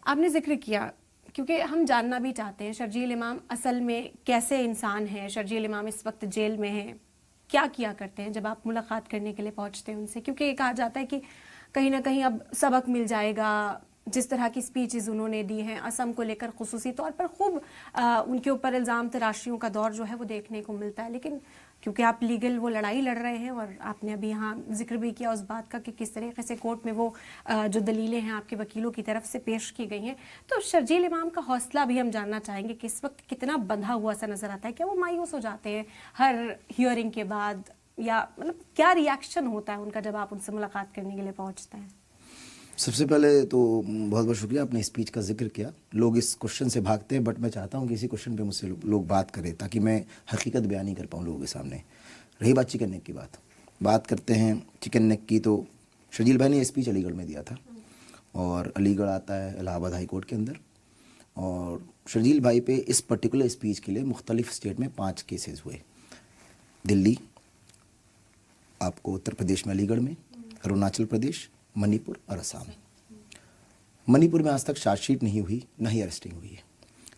आपने जिक्र किया, क्योंकि हम जानना भी चाहते हैं शर्जील इमाम असल में कैसे इंसान हैं। शर्जील इमाम इस वक्त जेल में हैं, क्या किया करते हैं जब आप मुलाकात करने के लिए पहुंचते हैं उनसे? क्योंकि ये कहा जाता है कि कहीं ना कहीं अब सबक मिल जाएगा। जिस तरह की स्पीचेस उन्होंने दी हैं असम को लेकर खुसूसी तौर पर, खूब उनके ऊपर इल्ज़ाम तराशियों का दौर जो है वो देखने को मिलता है। लेकिन क्योंकि आप लीगल वो लड़ाई लड़ रहे हैं और आपने अभी यहाँ जिक्र भी किया उस बात का कि किस तरीके से कोर्ट में वो जो दलीलें हैं आपके वकीलों की तरफ से पेश की गई हैं, तो शर्जील इमाम का हौसला भी हम जानना चाहेंगे कि इस वक्त कितना बंधा हुआ सा नजर आता है। क्या वो मायूस हो जाते हैं हर हियरिंग के बाद, या मतलब क्या रिएक्शन होता है उनका जब आप उनसे मुलाकात करने के लिए पहुंचते हैं? सबसे पहले तो बहुत बहुत शुक्रिया, आपने स्पीच का जिक्र किया। लोग इस क्वेश्चन से भागते हैं, बट मैं चाहता हूँ कि इसी क्वेश्चन पे मुझसे लोग बात करें ताकि मैं हकीकत बयान नहीं कर पाऊँ लोगों के सामने। रही बात चिकन नेक की, बात करते हैं चिकन नेक की। तो शर्जील भाई ने ये स्पीच अलीगढ़ में दिया था, और अलीगढ़ आता है इलाहाबाद हाई कोर्ट के अंदर। और शर्जील भाई पे इस पर्टिकुलर स्पीच के लिए मुख्तलिफ स्टेट में 5 केसेस हुए। दिल्ली, आपको उत्तर प्रदेश में अलीगढ़ में, अरुणाचल प्रदेश, मणिपुर और असम। मणिपुर में आज तक चार्जशीट नहीं हुई, ना ही अरेस्टिंग हुई है।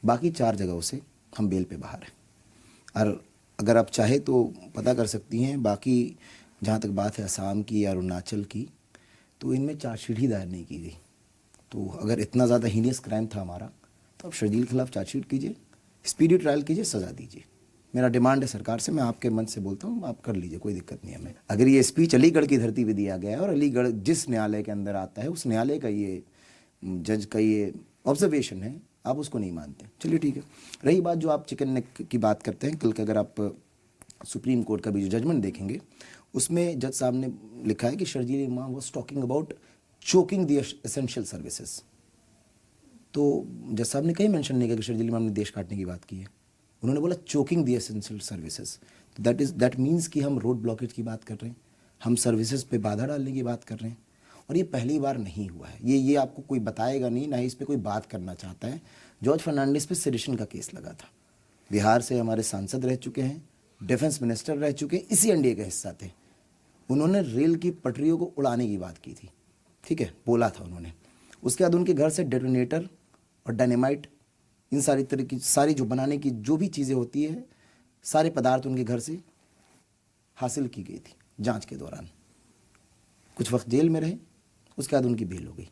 बाकी 4 जगहों से हम बेल पे बाहर हैं। और अगर आप चाहे तो पता कर सकती हैं, बाकी जहाँ तक बात है असम की या अरुणाचल की, तो इनमें चार्जशीट ही दायर नहीं की गई। तो अगर इतना ज़्यादा हीनियस क्राइम था हमारा, तो आप शर्जील के खिलाफ चार्जशीट कीजिए, स्पीडी ट्रायल कीजिए, सज़ा दीजिए। मेरा डिमांड है सरकार से, मैं आपके मन से बोलता हूँ, आप कर लीजिए, कोई दिक्कत नहीं है हमें। अगर ये स्पीच अलीगढ़ की धरती पे दिया गया है और अलीगढ़ जिस न्यायालय के अंदर आता है उस न्यायालय का ये जज का ये ऑब्जर्वेशन है, आप उसको नहीं मानते, चलिए ठीक है। रही बात जो आप चिकन नेक की बात करते हैं, कल के अगर आप सुप्रीम कोर्ट का भी जो जजमेंट देखेंगे, उसमें जज साहब ने लिखा है कि शर्जील इमाम was talking about choking the essential services. तो जज साहब ने कहीं मेंशन नहीं किया कि शर्जील इमाम ने देश काटने की बात की है। उन्होंने बोला choking the essential services. That means कि हम रोड ब्लॉकेज की बात कर रहे हैं, हम सर्विसेज पे बाधा डालने की बात कर रहे हैं। और ये पहली बार नहीं हुआ है, ये आपको कोई बताएगा नहीं, ना ही इस पर कोई बात करना चाहता है। जॉर्ज फर्नांडिस पे सेडिशन का केस लगा था, बिहार से हमारे सांसद रह चुके हैं, डिफेंस मिनिस्टर रह चुके हैं, इसी एनडीए का हिस्सा थे। उन्होंने रेल की पटरियों को उड़ाने की बात की थी, ठीक है, बोला था उन्होंने। उसके बाद उनके घर से डेटोनेटर और डायनेमाइट, इन सारी तरह की सारी जो बनाने की जो भी चीज़ें होती है, सारे पदार्थ उनके घर से हासिल की गई थी जांच के दौरान। कुछ वक्त जेल में रहे, उसके बाद उनकी बेल हो गई।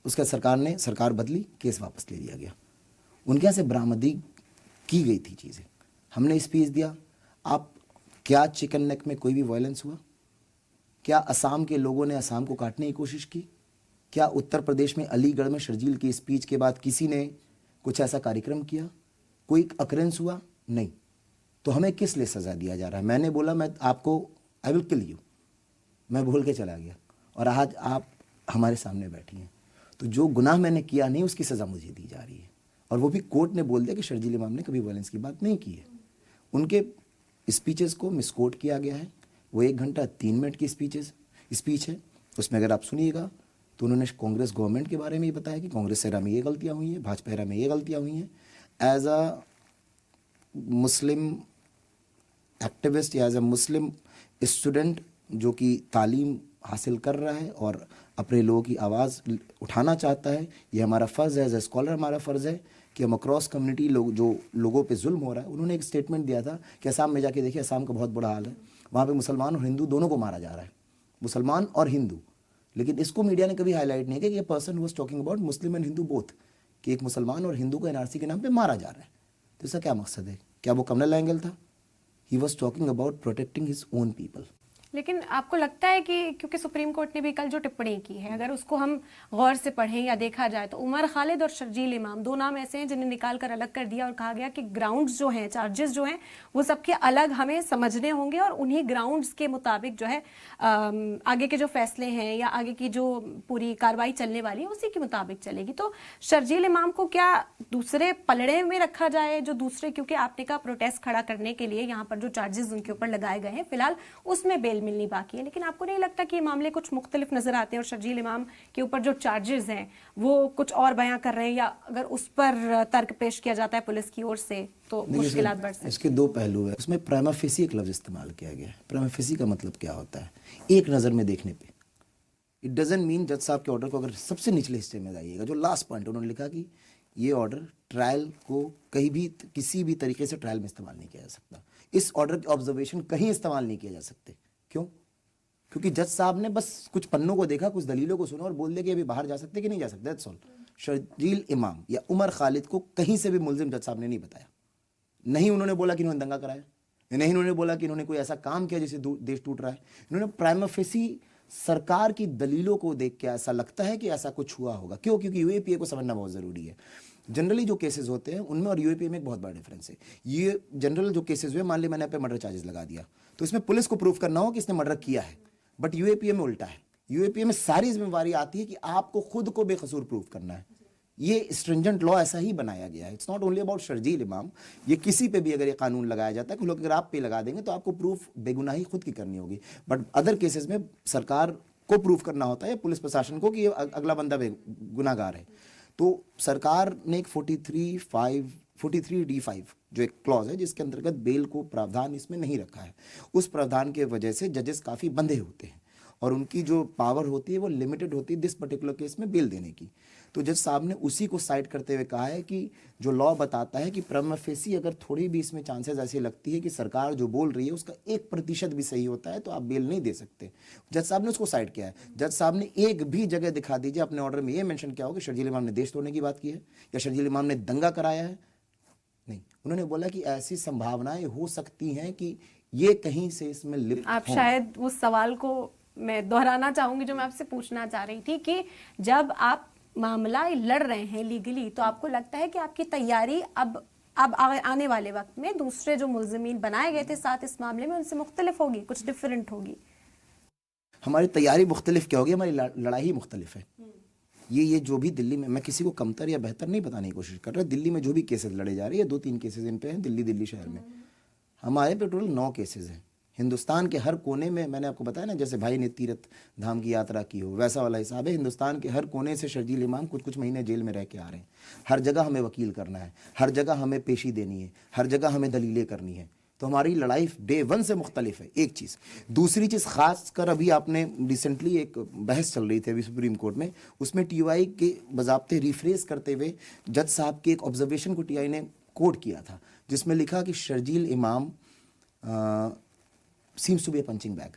उसके बाद सरकार बदली, केस वापस ले लिया गया। उनके यहाँ से बरामदी की गई थी चीज़ें, हमने स्पीच दिया। आप क्या चिकन नेक में कोई भी वायलेंस हुआ? क्या असम के लोगों ने असम को काटने की कोशिश की? क्या उत्तर प्रदेश में अलीगढ़ में शर्जील की स्पीच के बाद किसी ने कुछ ऐसा कार्यक्रम किया? कोई अकरेंस हुआ? नहीं। तो हमें किस लिए सज़ा दिया जा रहा है? मैंने बोला मैं आपको आई विल किल यू, मैं बोल के चला गया, और आज आप हमारे सामने बैठी हैं। तो जो गुनाह मैंने किया नहीं, उसकी सज़ा मुझे दी जा रही है। और वो भी कोर्ट ने बोल दिया कि शर्जील इमाम ने कभी वायलेंस की बात नहीं की है। उनके स्पीचेस को मिसकोट किया गया है। वो 1 घंटा 3 मिनट की स्पीच है। उसमें अगर आप सुनिएगा तो उन्होंने कांग्रेस गवर्नमेंट के बारे में ये बताया कि कांग्रेस एरा में ये गलतियाँ हुई हैं, भाजपा एरा में ये गलतियाँ हुई हैं। एज अ मुस्लिम एक्टिविस्ट या एज अ मुस्लिम स्टूडेंट जो कि तालीम हासिल कर रहा है और अपने लोगों की आवाज़ उठाना चाहता है, ये हमारा फ़र्ज़ है, एज ए स्कॉलर हमारा फ़र्ज़ है कि हम अक्रॉस कम्युनिटी जो लोगों पे जुल्म हो रहा है। उन्होंने एक स्टेटमेंट दिया था कि असम में जाके देखिए, असम का बहुत बुरा हाल है, वहाँ पे मुसलमान और हिंदू दोनों को मारा जा रहा है, मुसलमान और हिंदू। लेकिन इसको मीडिया ने कभी हाईलाइट नहीं किया कि ये person was talking about Muslim and Hindu both, कि एक मुसलमान और हिंदू को एनआरसी के नाम पे मारा जा रहा है। तो इसका क्या मकसद है? क्या वो कम्युनल एंगल था? He was talking about protecting his own people. लेकिन आपको लगता है कि क्योंकि सुप्रीम कोर्ट ने भी कल जो टिप्पणी की है, अगर उसको हम गौर से पढ़ें या देखा जाए, तो उमर खालिद और शर्जील इमाम 2 नाम ऐसे हैं जिन्हें निकाल कर अलग कर दिया और कहा गया कि ग्राउंड्स जो हैं, चार्जेस जो हैं, वो सबके अलग हमें समझने होंगे और उन्हीं ग्राउंड्स के मुताबिक जो है आगे के जो फैसले हैं या आगे की जो पूरी कार्रवाई चलने वाली है उसी के मुताबिक चलेगी। तो शर्जील इमाम को क्या दूसरे पलड़े में रखा जाए, जो दूसरे, क्योंकि आपने कहा प्रोटेस्ट खड़ा करने के लिए यहाँ पर जो चार्जेस उनके ऊपर लगाए गए हैं फिलहाल उसमें बेल मिलनी बाकी है, लेकिन आपको नहीं लगता कि ये मामले कुछ मुख्तलिफ नजर आते हैं और शर्जील इमाम के ऊपर जो चार्जेस हैं वो कुछ और बयां कर रहे हैं, या अगर उस पर तर्क पेश किया जाता है पुलिस की ओर से तो मुश्किलात बढ़ सकती हैं? इसके 2 पहलू है। उसमें प्राइमा फेसी एक लफ्ज़ इस्तेमाल किया गया है। प्राइमा फेसी का मतलब क्या होता है? एक नज़र में देखने पे इट डजेंट मीन जज साहब के ऑर्डर को अगर सबसे निचले हिस्से में जाइएगा, जो लास्ट पॉइंट उन्होंने लिखा कि ये ऑर्डर ट्रायल को कहीं भी किसी भी तरीके से ट्रायल में इस्तेमाल नहीं किया जा सकता, इस ऑर्डर के ऑब्जर्वेशन कहीं इस्तेमाल नहीं किए जा सकते। क्यों? क्योंकि जज साहब ने बस कुछ पन्नों को देखा, कुछ दलीलों को सुना और बोल दिया कि अभी बाहर जा सकते कि नहीं जा सकते, दैट्स ऑल। शर्जील इमाम या उमर खालिद को कहीं से भी मुल्जिम जज साहब ने नहीं बताया। नहीं उन्होंने बोला कि इन्होंने दंगा कराया, नहीं उन्होंने बोला कि इन्होंने कोई ऐसा काम किया जिससे देश टूट रहा है। इन्होंने प्राइमा फेसी सरकार की दलीलों को देख के ऐसा लगता है कि ऐसा कुछ हुआ होगा। क्यों? क्योंकि यूएपीए को समझना बहुत ज़रूरी है। जनरली जो केसेस होते हैं उनमें और यूएपीए में एक बहुत बड़ा डिफरेंस है। ये जनरल जो केसेस हुए, मान ली मैंने पे मर्डर चार्जेस लगा दिया, तो इसमें पुलिस को प्रूफ करना हो कि इसने मर्डर किया है, बट यूएपीए में उल्टा है। यूएपीए में सारी जिम्मेवारी आती है कि आपको खुद को बेकसूर प्रूफ करना है। ये स्ट्रिंजेंट लॉ ऐसा ही बनाया गया है। It's not only about Sharjeel इमाम, ये किसी पे भी अगर ये कानून लगाया जाता है कि लोग अगर आप पे लगा देंगे तो आपको प्रूफ बेगुनाही खुद की करनी होगी, बट अदर केसेस में सरकार को प्रूफ करना होता है, पुलिस प्रशासन को, कि ये अगला बंदा गुनाहगार है। तो सरकार ने एक 43D5 जो एक क्लॉज है जिसके अंतर्गत बेल को प्रावधान इसमें नहीं रखा है, उस प्रावधान के वजह से जजेस काफ़ी बंधे होते हैं और उनकी जो पावर होती है वो लिमिटेड होती है दिस पर्टिकुलर केस में बेल देने की। तो जज साहब ने उसी को साइड करते हुए कहा है कि जो लॉ बताता है कि प्राइमा फेसी अगर थोड़ी भी इसमें चांसेस ऐसी लगती है कि सरकार जो बोल रही है उसका 1% भी सही होता है तो आप बेल नहीं दे सकते। जज साहब ने उसको साइड किया है। जज साहब ने एक भी जगह दिखा दीजिए अपने ऑर्डर में ये मेंशन किया हो कि शर्जील इमाम ने देश तोड़ने की बात की है या शर्जील इमाम ने दंगा कराया है। नहीं, उन्होंने बोला कि ऐसी संभावनाएं हो सकती हैं कि ये कहीं से इसमें लिप्त आप शायद उस सवाल को मैं दोहराना चाहूंगी जो मैं आपसे पूछना चाह रही थी कि जब आप मामला लड़ रहे हैं लीगली, तो आपको लगता है कि आपकी तैयारी अब आने वाले वक्त में दूसरे जो मुल्जिमीन बनाए गए थे साथ इस मामले में उनसे मुख्तलिफ होगी, कुछ डिफरेंट होगी? हमारी तैयारी मुख्तलिफ क्या होगी, हमारी लड़ाई मुख्तलिफ है। ये जो भी दिल्ली में, मैं किसी को कमतर या बेहतर नहीं बताने की कोशिश कर रहा, दिल्ली में जो भी केसेस लड़े जा रहे हैं, 2-3 केसेस इन पे हैं दिल्ली शहर में, हमारे पे टोटल 9 केसेस हैं। हिंदुस्तान के हर कोने में, मैंने आपको बताया ना जैसे भाई ने तीर्थ धाम की यात्रा की हो, वैसा वाला हिसाब है। हिंदुस्तान के हर कोने से शर्जील इमाम कुछ महीने जेल में रह के आ रहे हैं। हर जगह हमें वकील करना है, हर जगह हमें पेशी देनी है, हर जगह हमें दलीलें करनी है। तो हमारी लड़ाई डे 1 से मुख्तलिफ है, एक चीज़। दूसरी चीज़, खास कर अभी आपने रिसेंटली एक बहस चल रही थी अभी सुप्रीम कोर्ट में, उसमें टीआई के बजाब्ते रिफ्रेस करते हुए जज साहब के एक ऑब्जर्वेशन को टीआई ने कोट किया था जिसमें लिखा कि Sharjeel Imam seems to be a punching bag.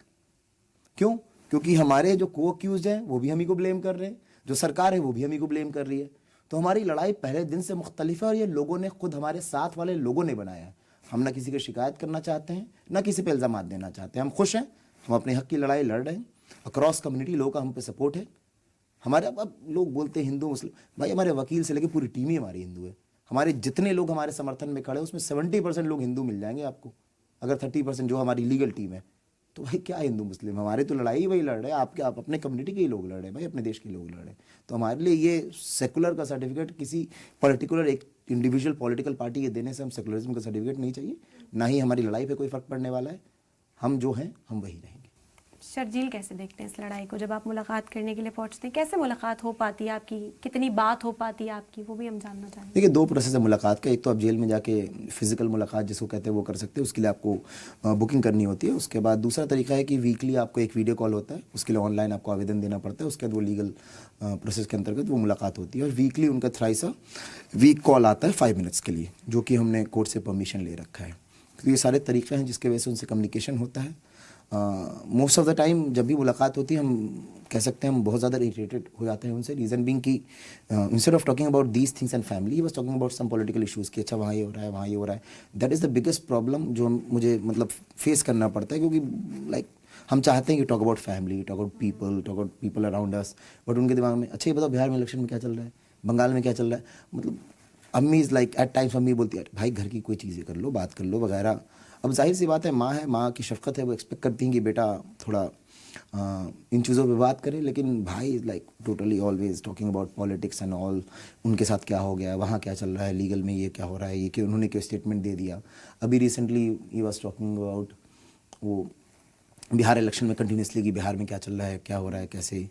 क्यों? क्योंकि हमारे जो को अक्यूज हैं वो भी हम ही को ब्लेम कर रहे हैं, जो सरकार है वो भी हम ही को ब्लेम कर रही है। तो हमारी लड़ाई पहले दिन से मुख्तलिफ है और ये लोगों ने खुद, हमारे साथ वाले लोगों ने बनाया है। हम ना किसी की शिकायत करना चाहते हैं, ना किसी पे इल्ज़ाम देना चाहते हैं। हम खुश हैं, हम अपने हक की लड़ाई लड़ रहे हैं। अक्रॉस कम्युनिटी लोगों का हम पे सपोर्ट है। हमारे अब लोग बोलते हैं हिंदू मुस्लिम, भाई हमारे वकील से लेकर पूरी टीम ही हमारी हिंदू है। हमारे जितने लोग हमारे समर्थन में खड़े हैं उसमें 70% लोग हिंदू मिल जाएंगे आपको, अगर 30% जो हमारी लीगल टीम है। तो भाई क्या हिंदू मुस्लिम, हमारे तो लड़ाई वही लड़ रहे हैं। आप अपने कम्युनिटी के ही लोग लड़ रहे हैं भाई, अपने देश के लोग लड़ रहे हैं। तो हमारे लिए ये सेकुलर का सर्टिफिकेट किसी पर्टिकुलर एक इंडिविजुअल पॉलिटिकल पार्टी के देने से हम सेकुलरिज्म का सर्टिफिकेट नहीं चाहिए, ना ही हमारी लड़ाई पे कोई फ़र्क पड़ने वाला है। हम जो हैं हम वही रहेंगे। शर्जील कैसे देखते हैं इस लड़ाई को? जब आप मुलाकात करने के लिए पहुंचते हैं, कैसे मुलाकात हो पाती है आपकी, कितनी बात हो पाती है आपकी, वो भी हम जानना चाहेंगे। देखिए 2 प्रोसेस है मुलाकात का। एक तो आप जेल में जाके फिजिकल मुलाकात जिसको कहते हैं वो कर सकते हैं, उसके लिए आपको बुकिंग करनी होती है। उसके बाद दूसरा तरीका है कि वीकली आपको एक वीडियो कॉल होता है, उसके लिए ऑनलाइन आपको आवेदन देना पड़ता है। उसके बाद वो लीगल प्रोसेस के अंतर्गत वो मुलाकात होती है और वीकली उनका थ्राइस वीक कॉल आता है 5 मिनट्स के लिए, जो कि हमने कोर्ट से परमिशन ले रखा है। तो ये सारे तरीके हैं जिसके वजह से उनसे कम्युनिकेशन होता है। मोस्ट ऑफ द टाइम जब भी मुलाकात होती है हम कह सकते हैं हम बहुत ज़्यादा इरिटेटेड हो जाते हैं उनसे। रीज़न बीइंग कि instead of talking about these things and family, he was talking about some political issues कि अच्छा वहाँ ये हो रहा है, वहाँ ये हो रहा है। That is the biggest problem जो मुझे मतलब फेस करना पड़ता है, क्योंकि लाइक हम चाहते हैं कि talk about family, talk about people around us, but उनके दिमाग में अच्छा ये बताओ बिहार में इलेक्शन में क्या चल रहा है, बंगाल में क्या चल रहा है। मतलब अम्मी इज़ लाइक एट टाइम्स अम्मी बोलती है भाई घर की कोई चीज़ें कर लो, बात कर लो वगैरह। अब जाहिर सी बात है, माँ है, माँ की शफ़क़त है, वो एक्सपेक्ट करती हैं कि बेटा थोड़ा इन चीज़ों पे बात करें। लेकिन भाई is like totally always talking about politics and all, उनके साथ क्या हो गया, वहाँ क्या चल रहा है, लीगल में ये क्या हो रहा है, ये कि उन्होंने क्यों स्टेटमेंट दे दिया। अभी recently he was talking about वो बिहार इलेक्शन में कंटिन्यूसली कि बिहार में क्या चल रहा है, क्या हो रहा है, कैसे,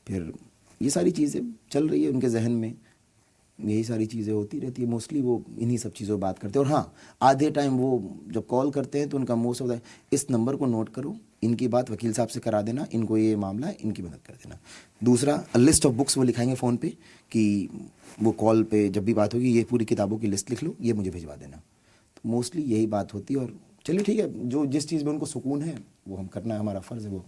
फिर ये सारी चीज़ें चल रही है उनके जहन में। यही सारी चीज़ें होती रहती है। मोस्टली वो इन्हीं सब चीज़ों पर बात करते हैं। और हाँ, आधे टाइम वो जब कॉल करते हैं तो उनका मोस्ट ऑफ द इस नंबर को नोट करो, इनकी बात वकील साहब से करा देना, इनको ये मामला है, इनकी मदद कर देना। दूसरा, लिस्ट ऑफ बुक्स वो लिखाएंगे फ़ोन पे कि वो कॉल पे जब भी बात होगी ये पूरी किताबों की लिस्ट लिख लो, ये मुझे भिजवा देना। तो मोस्टली यही बात होती है। और चलिए ठीक है, जो जिस चीज़ में उनको सुकून है वो हम करना है, हमारा फ़र्ज़ है वो